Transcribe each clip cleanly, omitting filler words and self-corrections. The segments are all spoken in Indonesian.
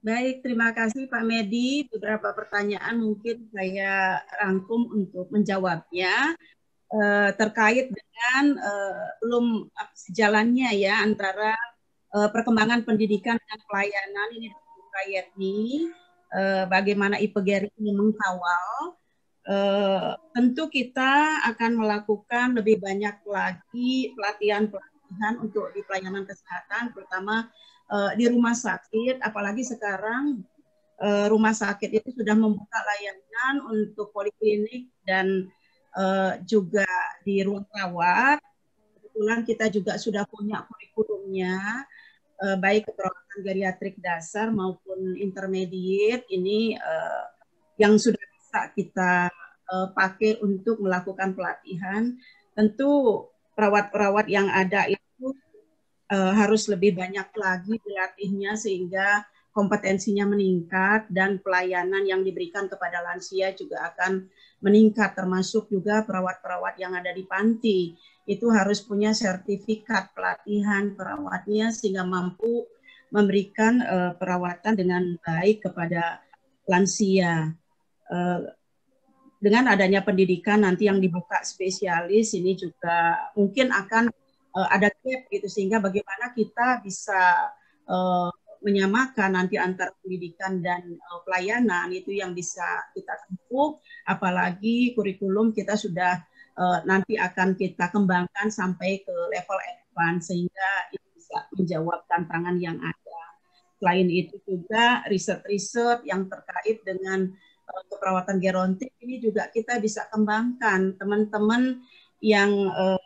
Baik, terima kasih Pak Medi. Beberapa pertanyaan mungkin saya rangkum untuk menjawabnya. Terkait dengan belum sejalannya ya antara perkembangan pendidikan dan pelayanan ini Yetni, bagaimana IPGRI ini mengkawal. Tentu kita akan melakukan lebih banyak lagi pelatihan untuk di pelayanan kesehatan, terutama di rumah sakit, apalagi sekarang rumah sakit itu sudah membuka layanan untuk poliklinik dan juga di ruang rawat. Kebetulan kita juga sudah punya kurikulumnya, baik keperawatan geriatrik dasar maupun intermediate ini yang sudah bisa kita pakai untuk melakukan pelatihan. Tentu perawat-perawat yang ada itu harus lebih banyak lagi dilatihnya sehingga kompetensinya meningkat dan pelayanan yang diberikan kepada lansia juga akan meningkat, termasuk juga perawat-perawat yang ada di panti. Itu harus punya sertifikat pelatihan perawatnya sehingga mampu memberikan perawatan dengan baik kepada lansia. Dengan adanya pendidikan nanti yang dibuka spesialis ini juga mungkin akan ada gap gitu, sehingga bagaimana kita bisa menyamakan nanti antara pendidikan dan pelayanan itu yang bisa kita tempuh, apalagi kurikulum kita sudah nanti akan kita kembangkan sampai ke level advance sehingga itu bisa menjawab tantangan yang ada. Selain itu juga riset-riset yang terkait dengan keperawatan gerontik ini juga kita bisa kembangkan. Teman-teman yang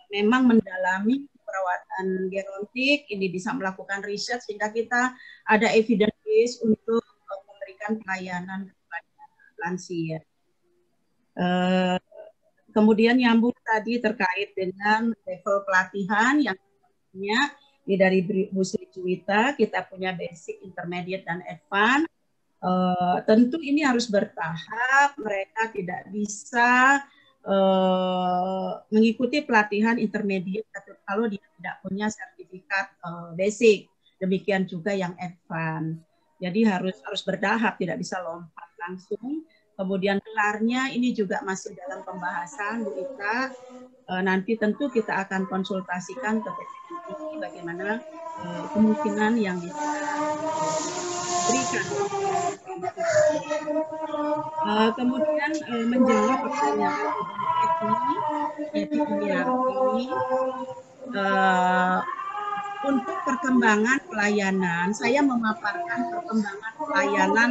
memang mendalami perawatan gerontik ini bisa melakukan riset sehingga kita ada evidence base untuk memberikan pelayanan kepada lansia. Kemudian nyambung tadi terkait dengan level pelatihan yang punya dari Bu Sri Juwita, kita punya basic, intermediate, dan advance. Tentu ini harus bertahap, mereka tidak bisa mengikuti pelatihan intermediate kalau dia tidak punya sertifikat basic, demikian juga yang advance. Jadi harus bertahap, tidak bisa lompat langsung. Kemudian gelarnya ini juga masih dalam pembahasan, Bu Ita. Nanti tentu kita akan konsultasikan ke PPNI bagaimana kemungkinan yang bisa diberikan. Kemudian menjawab pertanyaan Eti Iniarti, untuk perkembangan pelayanan, saya memaparkan perkembangan pelayanan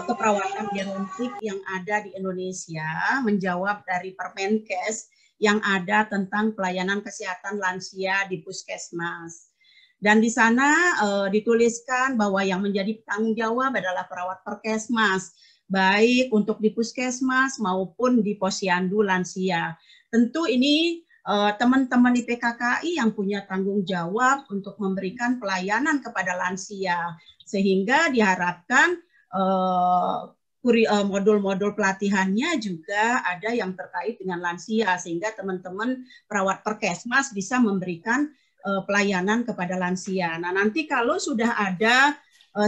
keperawatan gerontik yang ada di Indonesia, menjawab dari Permenkes yang ada tentang pelayanan kesehatan lansia di puskesmas. Dan di sana dituliskan bahwa yang menjadi tanggung jawab adalah perawat perkesmas, baik untuk di puskesmas maupun di posyandu lansia. Tentu ini teman-teman di PKKI yang punya tanggung jawab untuk memberikan pelayanan kepada lansia, sehingga diharapkan modul-modul pelatihannya juga ada yang terkait dengan lansia, sehingga teman-teman perawat perkesmas bisa memberikan pelayanan kepada lansia. Nah, nanti kalau sudah ada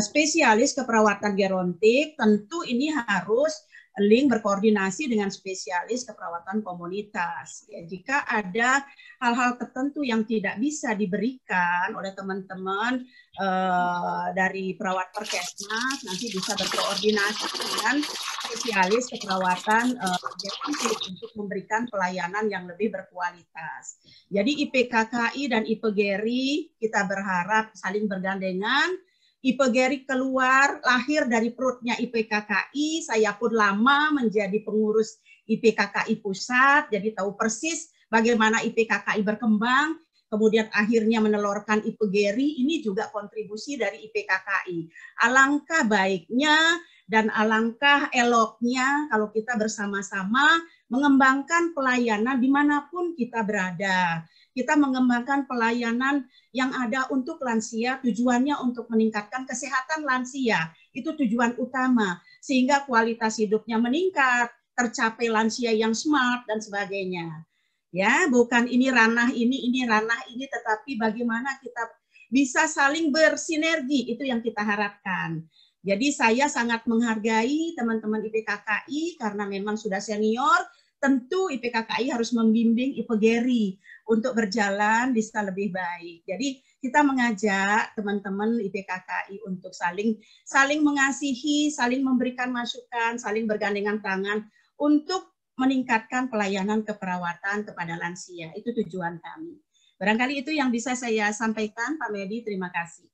spesialis keperawatan gerontik, tentu ini harus link berkoordinasi dengan spesialis keperawatan komunitas. Ya, jika ada hal-hal tertentu yang tidak bisa diberikan oleh teman-teman dari perawat perkesmas, nanti bisa berkoordinasi dengan spesialis keperawatan gerontik untuk memberikan pelayanan yang lebih berkualitas. Jadi IPKKI dan IPGRI kita berharap saling bergandengan. IPGRI keluar, lahir dari perutnya IPKKI, saya pun lama menjadi pengurus IPKKI pusat, jadi tahu persis bagaimana IPKKI berkembang, kemudian akhirnya menelurkan IPGRI, ini juga kontribusi dari IPKKI. Alangkah baiknya dan alangkah eloknya kalau kita bersama-sama mengembangkan pelayanan dimanapun kita berada. Kita mengembangkan pelayanan yang ada untuk lansia, tujuannya untuk meningkatkan kesehatan lansia. Itu tujuan utama, sehingga kualitas hidupnya meningkat, tercapai lansia yang smart, dan sebagainya. Ya, bukan ini ranah ini, tetapi bagaimana kita bisa saling bersinergi, itu yang kita harapkan. Jadi saya sangat menghargai teman-teman IPKKI karena memang sudah senior, tentu IPKKI harus membimbing IPGERI untuk berjalan bisa lebih baik. Jadi kita mengajak teman-teman IPKKI untuk saling mengasihi, saling memberikan masukan, saling bergandengan tangan untuk meningkatkan pelayanan keperawatan kepada lansia. Itu tujuan kami. Barangkali itu yang bisa saya sampaikan, Pak Medi. Terima kasih.